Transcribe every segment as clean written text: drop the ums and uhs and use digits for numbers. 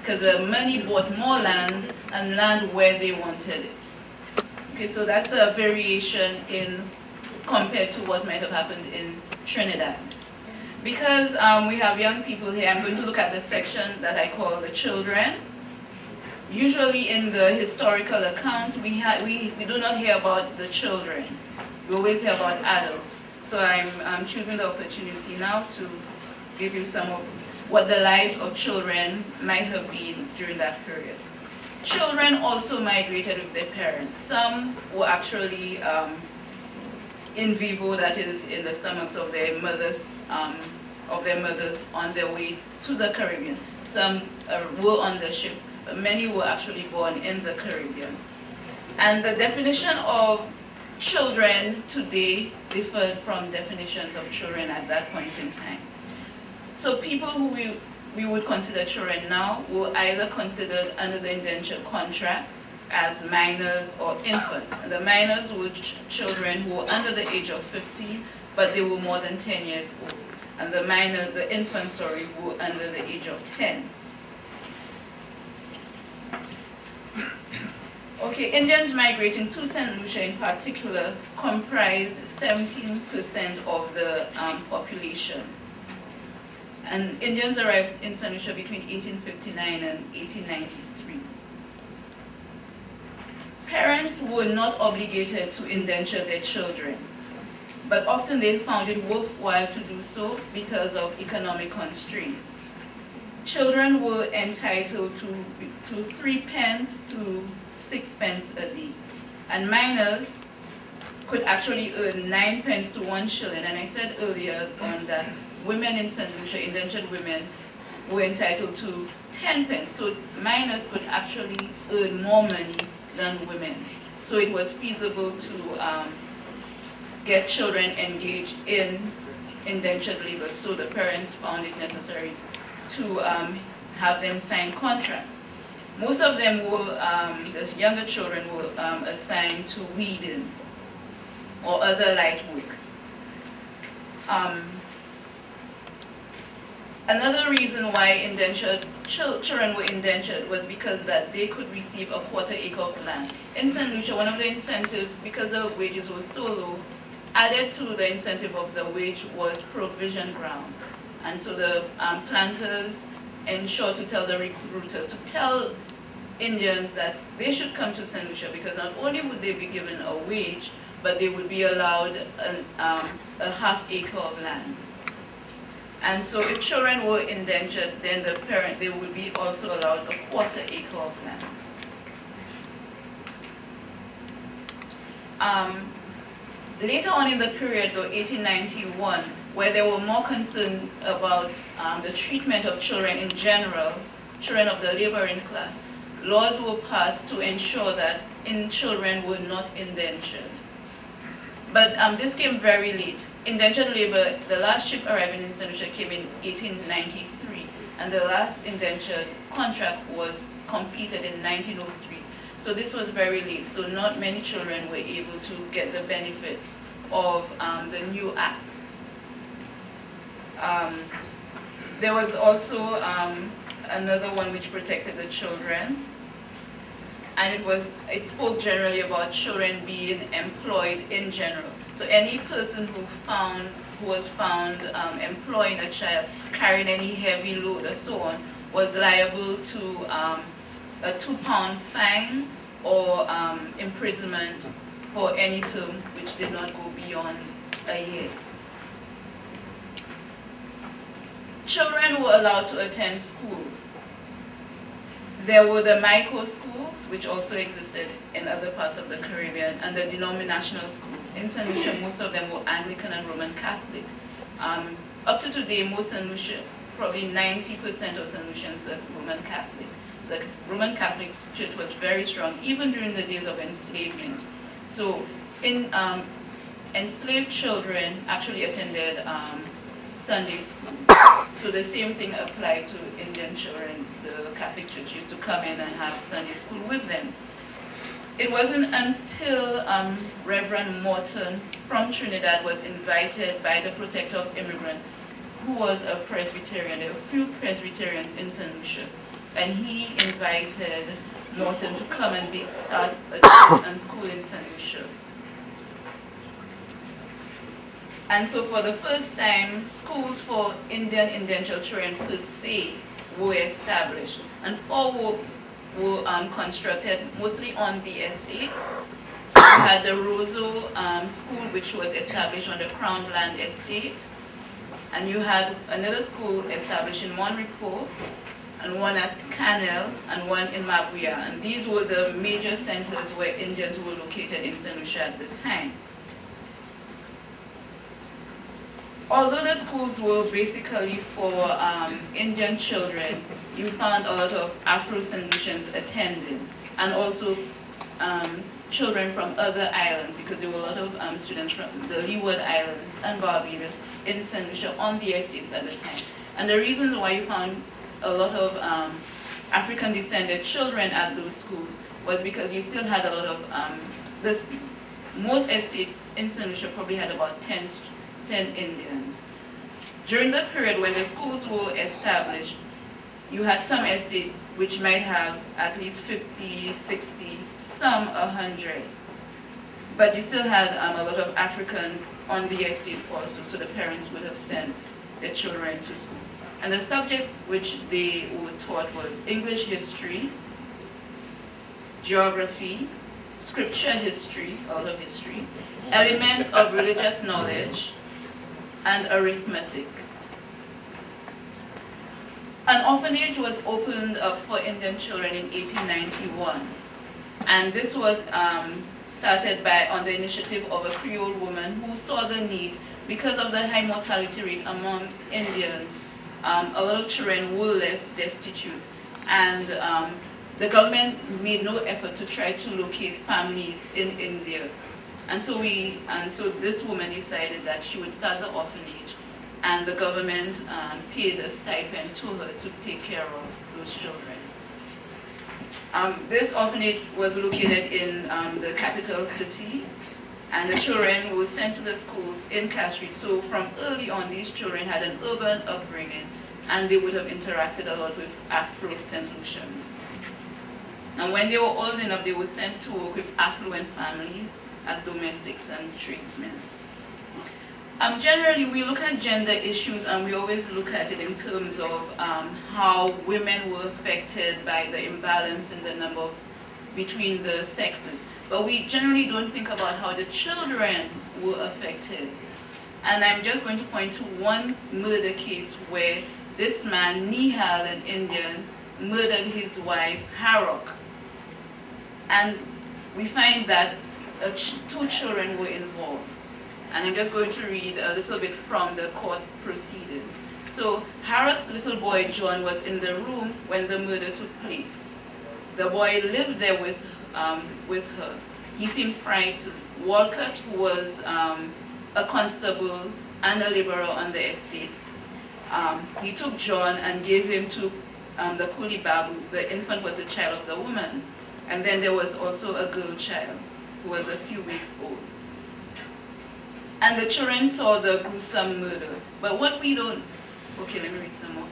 because many bought more land and land where they wanted it. Okay, so that's a variation in compared to what might have happened in Trinidad. Because we have young people here, I'm going to look at the section that I call the children. Usually in the historical account, we do not hear about the children. We always hear about adults. So I'm choosing the opportunity now to give you some of what the lives of children might have been during that period. Children also migrated with their parents. Some were actually in vivo, that is, in the stomachs of their mothers on their way to the Caribbean. Some were on the ship, but many were actually born in the Caribbean. And the definition of children today differed from definitions of children at that point in time. So people who we would consider children now were either considered under the indenture contract as minors or infants. And the minors were children who were under the age of 15, but they were more than 10 years old. And the infants, were under the age of 10. Okay, Indians migrating to St. Lucia in particular comprised 17% of the population. And Indians arrived in St. Lucia between 1859 and 1893. Parents were not obligated to indenture their children, but often they found it worthwhile to do so because of economic constraints. Children were entitled to 3 pence to 6 pence a day, and minors could actually earn 9 pence to 1 shilling. And I said earlier on that women in St. Lucia, indentured women, were entitled to 10 pence. So minors could actually earn more money than women. So it was feasible to get children engaged in indentured labor. So the parents found it necessary to have them sign contracts. Most of them were, the younger children were assigned to weeding or other light work. Another reason why children were indentured was because that they could receive a quarter acre of land. In St. Lucia, one of the incentives, because the wages were so low, added to the incentive of the wage was provision ground. And so the planters ensured to tell the recruiters to tell Indians that they should come to St. Lucia because not only would they be given a wage, but they would be allowed a half acre of land. And so if children were indentured, then they would be also allowed a quarter acre of land. Later on in the period, though, 1891, where there were more concerns about the treatment of children in general, children of the laboring class, laws were passed to ensure that children were not indentured. But this came very late. Indentured labor, the last ship arriving in St. Lucia came in 1893, and the last indentured contract was completed in 1903. So this was very late, so not many children were able to get the benefits of the new act. There was also another one which protected the children, and it spoke generally about children being employed in general. So any person who was found employing a child, carrying any heavy load or so on, was liable to a £2 fine or imprisonment for any term which did not go beyond a year. Children were allowed to attend schools. There were the micro schools, which also existed in other parts of the Caribbean, and the denominational schools. In St. Lucia, most of them were Anglican and Roman Catholic. Up to today, most St. Lucia, probably 90% of St. Lucians are Roman Catholic. The Roman Catholic Church was very strong, even during the days of enslavement. So enslaved children actually attended Sunday school. So the same thing applied to Indian children. The Catholic Church used to come in and have Sunday school with them. It wasn't until Reverend Morton from Trinidad was invited by the Protector of Immigrants, who was a Presbyterian. There were a few Presbyterians in St. Lucia. and he invited Morton to come and start a church and school in St. Lucia. And so for the first time, schools for Indian indentured children per se were established, and 4 were constructed mostly on the estates. So you had the Roseau School, which was established on the Crown Land Estate, and you had another school established in Monrepo, and one at Canel, and one in Malvia. And these were the major centers where Indians were located in St. Lucia at the time. Although the schools were basically for Indian children, you found a lot of Afro-St. Lucians attending, and also children from other islands, because there were a lot of students from the Leeward Islands and Barbados in St. Lucia on the estates at the time. And the reason why you found a lot of African-descended children at those schools was because you still had a lot of, most estates in St. Lucia probably had about 10 Indians. During the period when the schools were established, you had some estates which might have at least 50, 60, some 100. But you still had a lot of Africans on the estates also, so the parents would have sent their children to school. And the subjects which they were taught was English history, geography, scripture history, all of history, elements of religious knowledge, and arithmetic. An orphanage was opened up for Indian children in 1891, and this was started on the initiative of a Creole woman who saw the need because of the high mortality rate among Indians. A lot of children were left destitute, and the government made no effort to try to locate families in India. And so this woman decided that she would start the orphanage, and the government paid a stipend to her to take care of those children. This orphanage was located in the capital city, and the children were sent to the schools in Castries. So from early on, these children had an urban upbringing, and they would have interacted a lot with Afro-St. Lucians. And when they were old enough, they were sent to work with affluent families as domestics and tradesmen. Generally, we look at gender issues, and we always look at it in terms of how women were affected by the imbalance in the number between the sexes. But we generally don't think about how the children were affected. And I'm just going to point to one murder case where this man, Nihal, an Indian, murdered his wife, Harok. And we find that 2 children were involved. And I'm just going to read a little bit from the court proceedings. So Harrok's little boy John was in the room when the murder took place. The boy lived there with her. He seemed frightened. Walcott, who was a constable and a laborer on the estate, he took John and gave him to the Kuli Babu. The infant was a child of the woman. And then there was also a girl child who was a few weeks old. And the children saw the gruesome murder. But what we don't... Okay, let me read some more.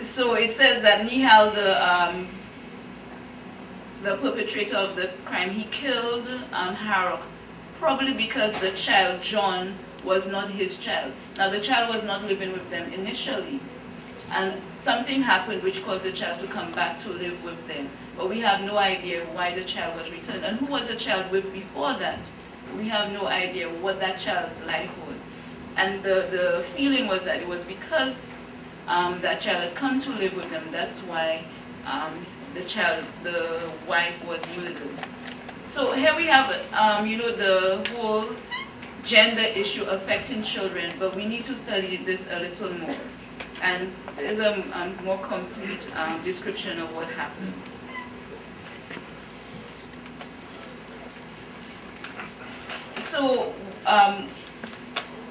So it says that Nihal, the perpetrator of the crime, he killed Harok, probably because the child, John, was not his child. Now, the child was not living with them initially. And something happened which caused the child to come back to live with them. But we have no idea why the child was returned. And who was the child with before that? We have no idea what that child's life was. And the feeling was that it was because that child had come to live with them. That's why the wife was murdered. So here we have, the whole gender issue affecting children, but we need to study this a little more. And there's a more complete description of what happened. So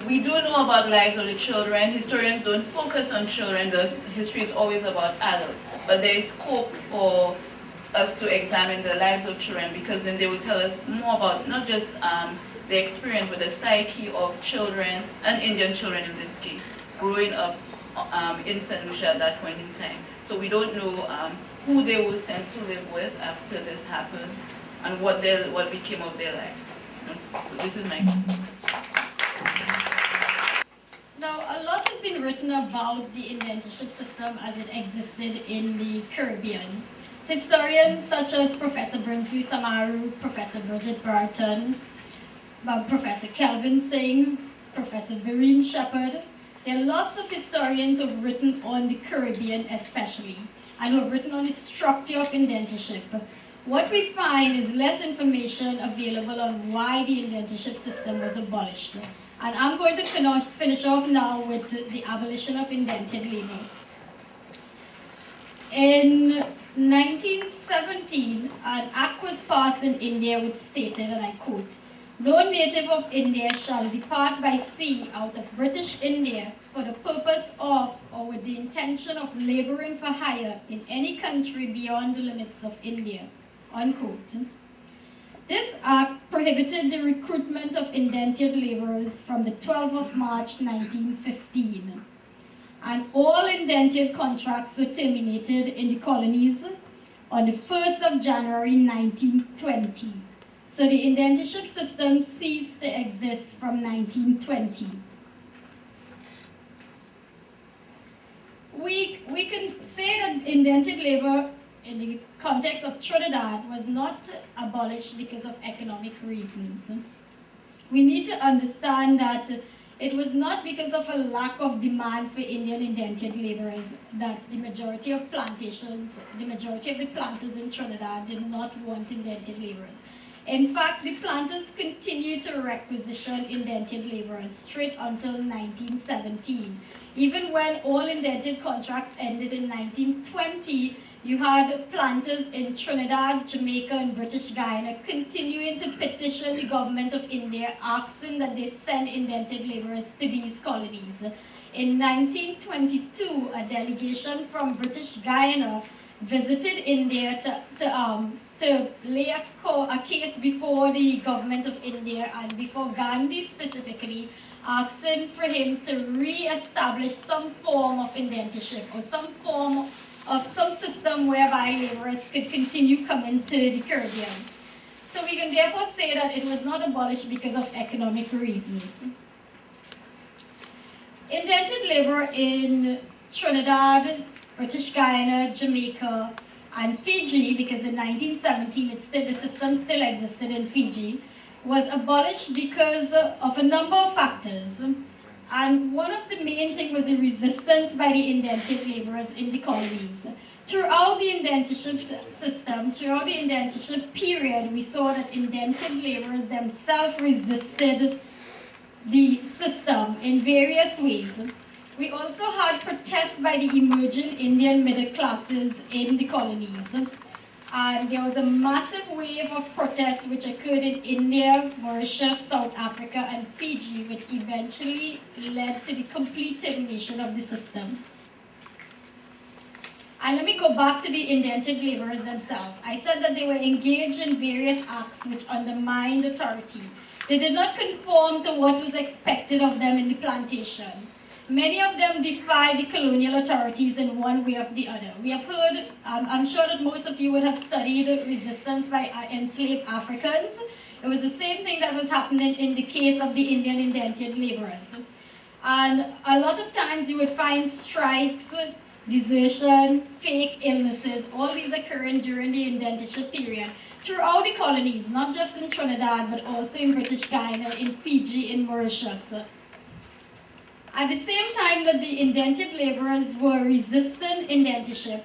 we do know about lives of the children. Historians don't focus on children. The history is always about adults. But there is scope for us to examine the lives of children, because then they will tell us more about not just the experience, but the psyche of children, and Indian children in this case, growing up in St. Lucia at that point in time. So we don't know who they were sent to live with after this happened and what became of their lives. This is my comment. Now, a lot has been written about the indentureship system as it existed in the Caribbean. Historians such as Professor Brinsley Samaru, Professor Bridget Barton, Professor Kelvin Singh, Professor Vereen Shepherd. There are lots of historians who have written on the Caribbean especially, and who have written on the structure of indentureship. What we find is less information available on why the indentureship system was abolished. And I'm going to finish off now with the abolition of indented labor. In 1917, an act was passed in India which stated, and I quote, "No native of India shall depart by sea out of British India for the purpose of or with the intention of laboring for hire in any country beyond the limits of India," unquote. This act prohibited the recruitment of indentured laborers from the 12th of March 1915, and all indentured contracts were terminated in the colonies on the 1st of January 1920. So the indentureship system ceased to exist from 1920. We can say that indentured labor in the context of Trinidad was not abolished because of economic reasons. We need to understand that it was not because of a lack of demand for Indian indentured laborers that the majority of the planters in Trinidad did not want indentured laborers. In fact, the planters continued to requisition indentured laborers straight until 1917. Even when all indentured contracts ended in 1920, you had planters in Trinidad, Jamaica, and British Guyana continuing to petition the government of India, asking that they send indentured laborers to these colonies. In 1922, a delegation from British Guyana visited India to lay a case before the government of India and before Gandhi specifically, asking for him to re-establish some form of indentureship or some form of some system whereby laborers could continue coming to the Caribbean. So we can therefore say that it was not abolished because of economic reasons. Indentured labor in Trinidad, British Guyana, Jamaica, and Fiji, because in 1917 the system still existed in Fiji, was abolished because of a number of factors. And one of the main things was the resistance by the indentured laborers in the colonies. Throughout the indentureship system, throughout the indentureship period, we saw that indentured laborers themselves resisted the system in various ways. We also had protests by the emerging Indian middle classes in the colonies. And there was a massive wave of protests which occurred in India, Mauritius, South Africa, and Fiji, which eventually led to the complete termination of the system. And let me go back to the indentured laborers themselves. I said that they were engaged in various acts which undermined authority. They did not conform to what was expected of them in the plantation. Many of them defied the colonial authorities in one way or the other. We have heard, I'm sure that most of you would have studied resistance by enslaved Africans. It was the same thing that was happening in the case of the Indian indentured laborers. And a lot of times you would find strikes, desertion, fake illnesses, all these occurring during the indentureship period throughout the colonies, not just in Trinidad, but also in British Guyana, in Fiji, in Mauritius. At the same time that the indentured laborers were resisting indentureship,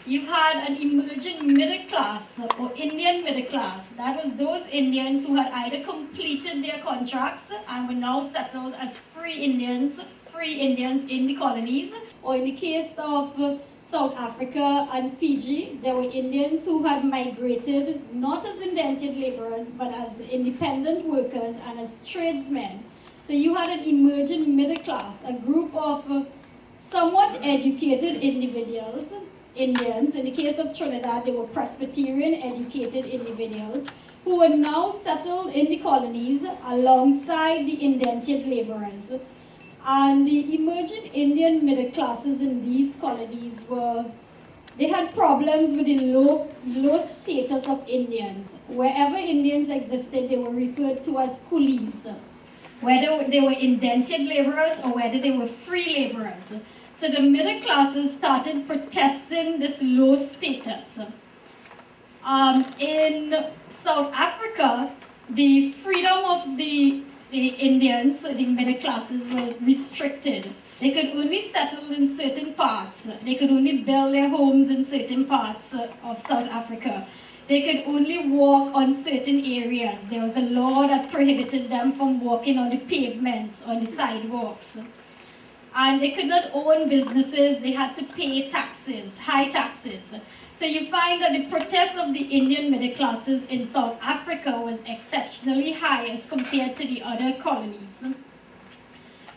you had an emerging middle class, or Indian middle class. That was those Indians who had either completed their contracts and were now settled as free Indians in the colonies, or in the case of South Africa and Fiji, there were Indians who had migrated not as indentured laborers, but as independent workers and as tradesmen. So you had an emerging middle class, a group of somewhat educated individuals, Indians. In the case of Trinidad, they were Presbyterian educated individuals who were now settled in the colonies alongside the indentured laborers. And the emerging Indian middle classes in these colonies they had problems with the low status of Indians. Wherever Indians existed, they were referred to as coolies, whether they were indented laborers or whether they were free laborers. So the middle classes started protesting this low status. In South Africa, the freedom of the Indians, the middle classes, were restricted. They could only settle in certain parts. They could only build their homes in certain parts of South Africa. They could only walk on certain areas. There was a law that prohibited them from walking on the pavements, on the sidewalks. And they could not own businesses. They had to pay taxes, high taxes. So you find that the protest of the Indian middle classes in South Africa was exceptionally high as compared to the other colonies.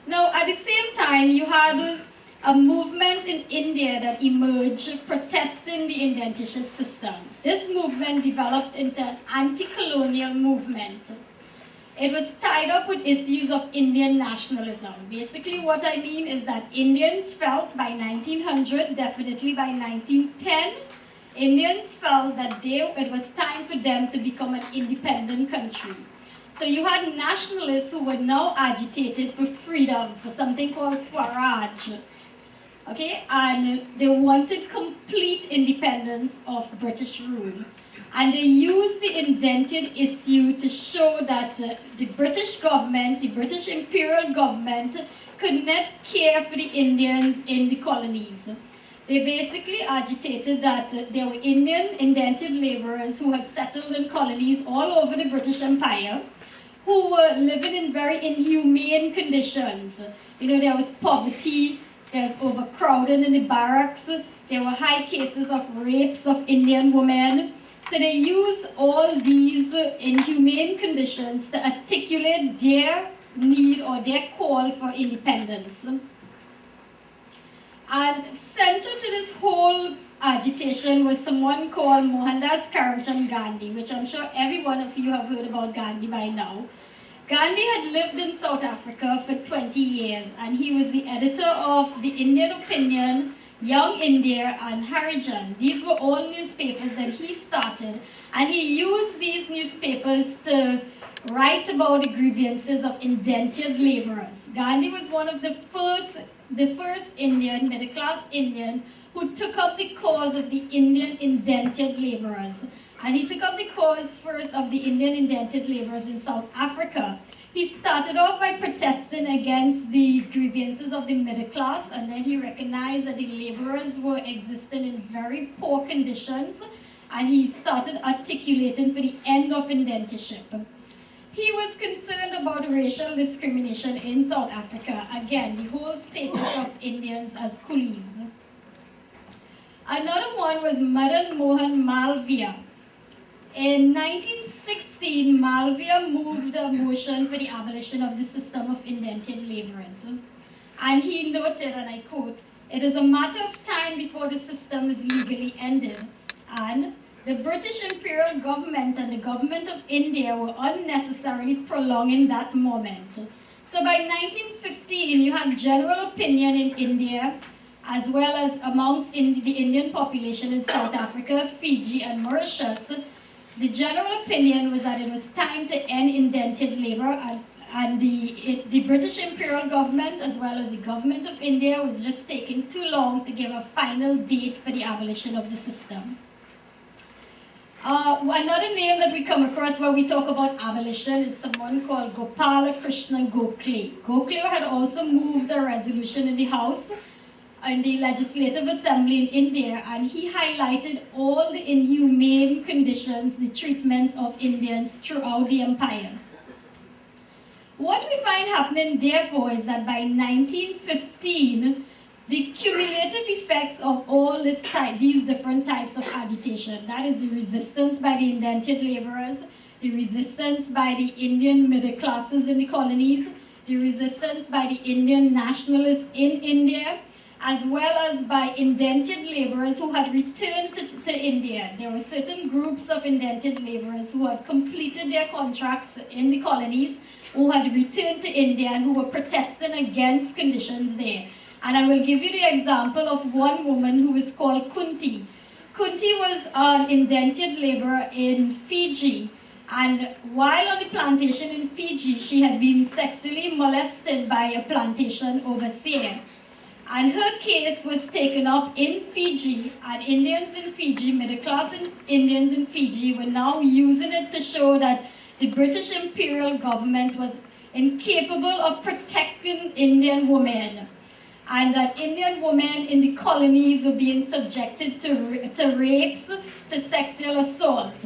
Now, at the same time, you had a movement in India that emerged protesting the indentureship system. This movement developed into an anti-colonial movement. It was tied up with issues of Indian nationalism. Basically, what I mean is that Indians felt by 1900, definitely by 1910, Indians felt that it was time for them to become an independent country. So you had nationalists who were now agitated for freedom, for something called Swaraj. Okay, and they wanted complete independence of British rule. And they used the indented issue to show that the British government, the British imperial government, could not care for the Indians in the colonies. They basically agitated that there were Indian indented laborers who had settled in colonies all over the British Empire, who were living in very inhumane conditions. You know, there was poverty, there was overcrowding in the barracks, there were high cases of rapes of Indian women. So they used all these inhumane conditions to articulate their need or their call for independence. And central to this whole agitation was someone called Mohandas Karamchand Gandhi, which I'm sure every one of you have heard about Gandhi by now. Gandhi had lived in South Africa for 20 years, and he was the editor of the Indian Opinion, Young India, and Harijan. These were all newspapers that he started, and he used these newspapers to write about the grievances of indentured laborers. Gandhi was one of the first Indian, middle-class Indian, who took up the cause of the Indian indentured laborers. And he took up the cause first of the Indian indentured laborers in South Africa. He started off by protesting against the grievances of the middle class, and then he recognized that the laborers were existing in very poor conditions, and he started articulating for the end of indentureship. He was concerned about racial discrimination in South Africa. Again, the whole status of Indians as coolies. Another one was Madan Mohan Malvia. In 1916, Malvia moved a motion for the abolition of the system of indentured laborers. And he noted, and I quote, "It is a matter of time before the system is legally ended." And the British imperial government and the government of India were unnecessarily prolonging that moment. So by 1915, you had general opinion in India, as well as amongst the Indian population in South Africa, Fiji, and Mauritius. The general opinion was that it was time to end indentured labor, and the British imperial government, as well as the government of India, was just taking too long to give a final date for the abolition of the system. Another name that we come across when we talk about abolition is someone called Gopala Krishna Gokhale. Gokhale had also moved a resolution in the House, in the Legislative Assembly in India, and he highlighted all the inhumane conditions, the treatments of Indians throughout the empire. What we find happening, therefore, is that by 1915, the cumulative effects of all these different types of agitation, that is the resistance by the indentured laborers, the resistance by the Indian middle classes in the colonies, the resistance by the Indian nationalists in India, as well as by indentured laborers who had returned to India. There were certain groups of indentured laborers who had completed their contracts in the colonies, who had returned to India and who were protesting against conditions there. And I will give you the example of one woman who is called Kunti. Kunti was an indentured laborer in Fiji, and while on the plantation in Fiji, she had been sexually molested by a plantation overseer. And her case was taken up in Fiji, and Indians in Fiji, middle-class Indians in Fiji, were now using it to show that the British imperial government was incapable of protecting Indian women, and that Indian women in the colonies were being subjected to rapes, to sexual assault.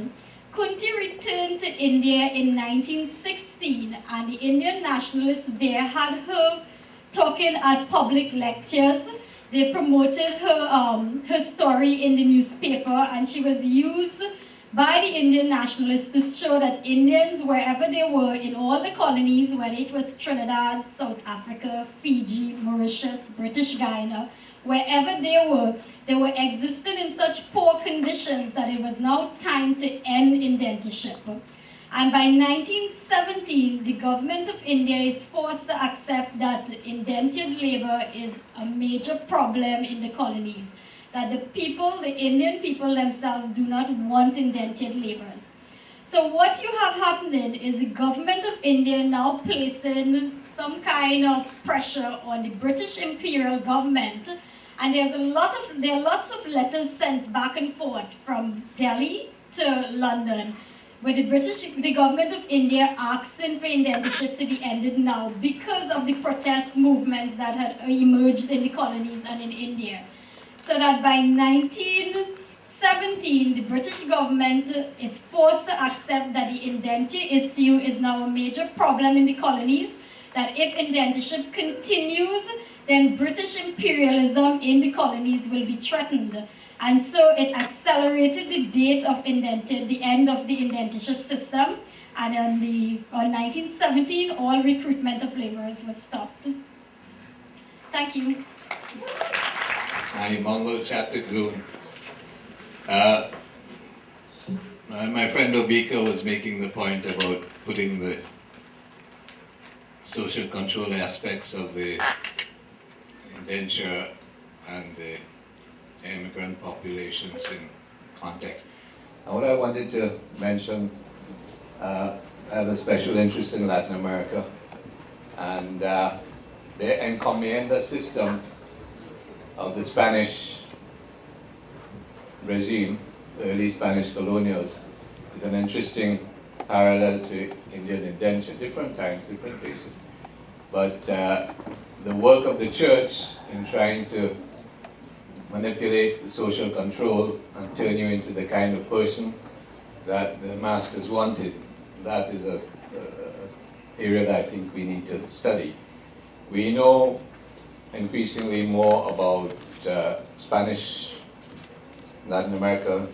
Kunti returned to India in 1916, and the Indian nationalists there had her talking at public lectures. They promoted her story in the newspaper, and she was used by the Indian nationalists to show that Indians, wherever they were in all the colonies, whether it was Trinidad, South Africa, Fiji, Mauritius, British Guiana, wherever they were existing in such poor conditions that it was now time to end indentureship. And by 1917, the government of India is forced to accept that indentured labor is a major problem in the colonies, that the Indian people themselves do not want indentured laborers. So what you have happening is the government of India now placing some kind of pressure on the British imperial government, and there are lots of letters sent back and forth from Delhi to London, where the government of India asking for indentureship to be ended now because of the protest movements that had emerged in the colonies and in India. So that by 1917, the British government is forced to accept that the indenture issue is now a major problem in the colonies, that if indentureship continues, then British imperialism in the colonies will be threatened. And so it accelerated the date of the end of the indentureship system, and on 1917, all recruitment of laborers was stopped. Thank you. Hi, Mongol Chapter Group. My friend Obika was making the point about putting the social control aspects of the indenture and the immigrant populations in context. And what I wanted to mention, I have a special interest in Latin America, and the encomienda system of the Spanish regime, the early Spanish colonials, is an interesting parallel to Indian indenture, different times, different places. But the work of the church in trying to manipulate the social control and turn you into the kind of person that the masters wanted, that is a area that I think we need to study. We know increasingly more about Spanish, Latin America,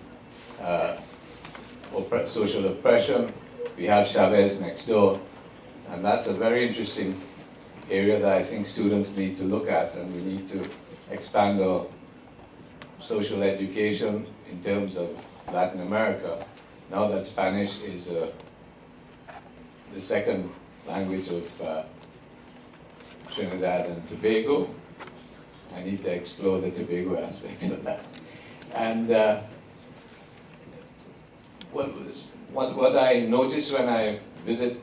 social oppression. We have Chavez next door, and that's a very interesting area that I think students need to look at, and we need to expand our social education in terms of Latin America, now that Spanish is the second language of Trinidad and Tobago. I need to explore the Tobago aspects of that. And what I notice when I visit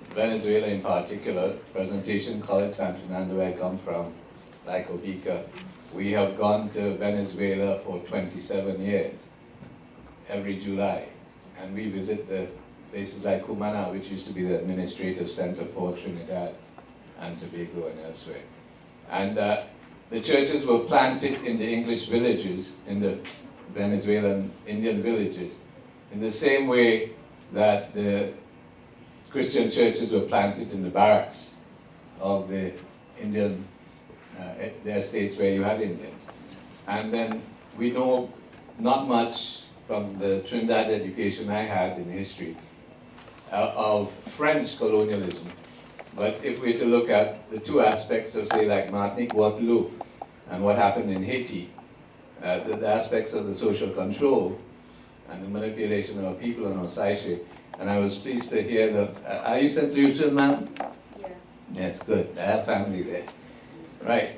Venezuela in particular, Presentation College, San Fernando, where I come from, like Obika, we have gone to Venezuela for 27 years, every July. And we visit the places like Cumana, which used to be the administrative center for Trinidad and Tobago and elsewhere. And the churches were planted in the English villages, in the Venezuelan Indian villages, in the same way that the Christian churches were planted in the barracks of the Indian, the estates where you had Indians. And then we know not much from the Trinidad education I had in history of French colonialism. But if we were to look at the two aspects of, say, like Martinique, Waterloo, and what happened in Haiti, the aspects of the social control and the manipulation of people on our psyche. And I was pleased to hear that, are you St. Lucian, ma'am? Yeah. Yes, good, I have family there. Right,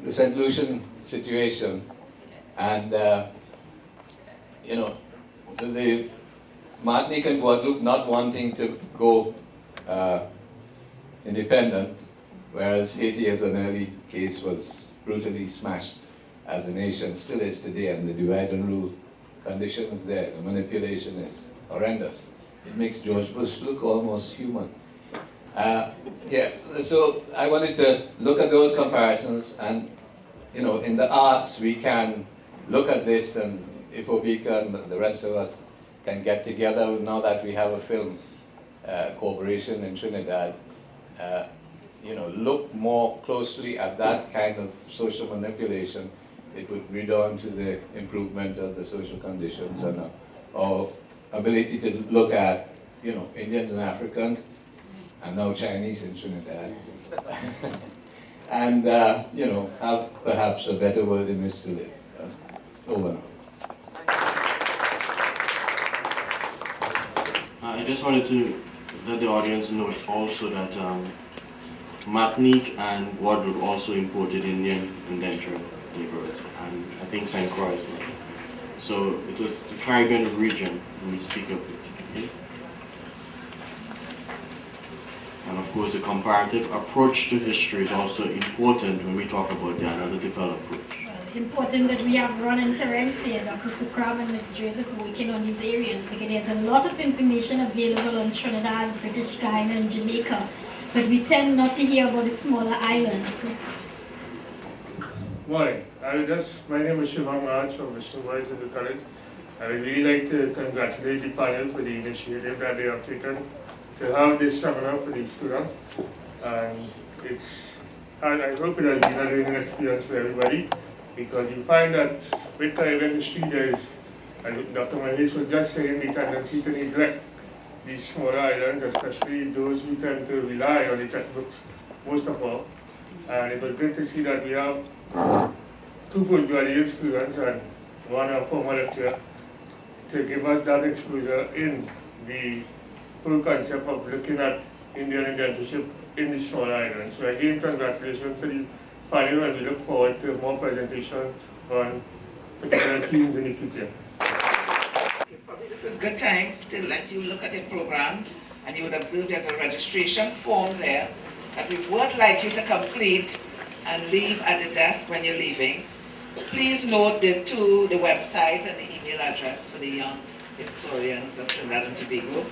the St. Lucian situation, and you know, the Martinique and Guadeloupe not wanting to go independent, whereas Haiti as an early case was brutally smashed as a nation, still is today, and the divide and rule conditions there, the manipulation is horrendous. It makes George Bush look almost human. Yeah, so I wanted to look at those comparisons, and you know, in the arts we can look at this, and if Obika and the rest of us can get together now that we have a film corporation in Trinidad, you know, look more closely at that kind of social manipulation, it would read on to the improvement of the social conditions and our ability to look at, you know, Indians and Africans, and now Chinese in Trinidad, and you know, have perhaps a better world in which to live. Over now. I just wanted to let the audience know also that Martinique and Guadeloupe also imported Indian indentured laborers, and I think St. Croix as well. So it was the Caribbean region when we speak of it. Okay? And of course, the comparative approach to history is also important when we talk about the analytical approach. Important that we have Ron and Terence here, Dr. Sukram and Ms. Joseph working on these areas, because there's a lot of information available on Trinidad, British Guiana and Jamaica, but we tend not to hear about the smaller islands. Morning. My name is Shivam Raj from Mr. Boys in the college. I would really like to congratulate the panel for the initiative that they have taken to have this seminar for the students. And I hope it has been a learning experience for everybody, because you find that with Caribbean history there is, and Dr. Manis was just saying, the tendency to neglect these smaller islands, especially those who tend to rely on the textbooks most of all. And it was good to see that we have two postgraduate students and one a former lecturer to give us that exposure in the whole concept of looking at Indian indentureship in the smaller islands. So again, congratulations to the panel, and we look forward to more presentations on particular themes in the future. Probably this is a good time to let you look at your programs, and you would observe there's a registration form there that we would like you to complete and leave at the desk when you're leaving. Please note the website and the email address for the young historians of Trinidad and Tobago.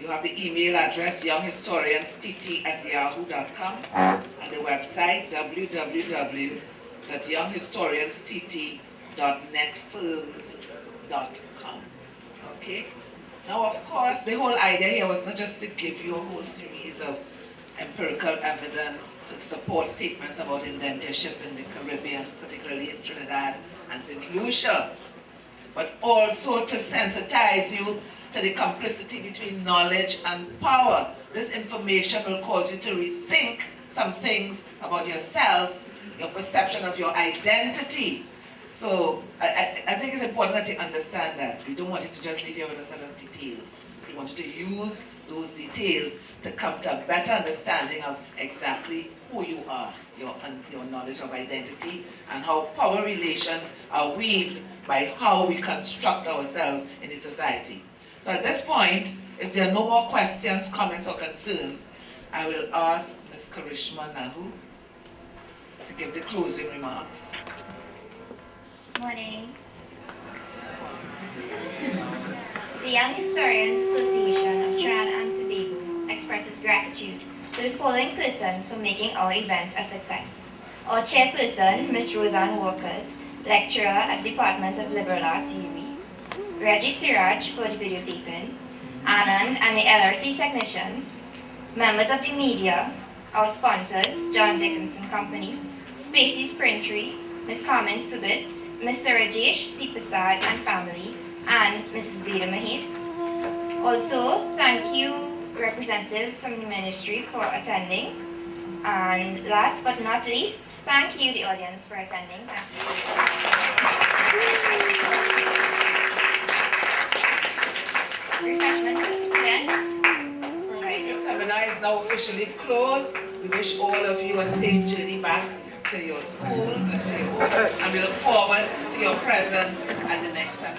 You have the email address younghistorianstt@yahoo.com and the website www.younghistorianstt.netfirms.com. Okay? Now, of course, the whole idea here was not just to give you a whole series of empirical evidence to support statements about indentureship in the Caribbean, particularly in Trinidad and St. Lucia, but also to sensitize you to the complicity between knowledge and power. This information will cause you to rethink some things about yourselves, your perception of your identity. So I think it's important that you understand that. We don't want you to just leave here with a set of details. We want you to use those details to come to a better understanding of exactly who you are, your knowledge of identity, and how power relations are weaved by how we construct ourselves in the society. So at this point, if there are no more questions, comments, or concerns, I will ask Ms. Karishma Nahu to give the closing remarks. Morning. The Young Historians Association of Trinidad and Tobago expresses gratitude to the following persons for making our event a success. Our chairperson, Ms. Roseanne Walkers, lecturer at the Department of Liberal Arts Theory, Reggie Siraj for the videotaping, Anand and the LRC technicians, members of the media, our sponsors, John Dickinson Company, Spacey's Printry, Ms. Carmen Subit, Mr. Rajesh C. Prasad and family, and Mrs. Veda Mahis. Also, thank you, representative from the ministry, for attending. And last but not least, thank you, the audience, for attending. Thank you. Refreshments for students. Right, the seminar is now officially closed. We wish all of you a safe journey back to your schools and to your home. And we look forward to your presence at the next seminar.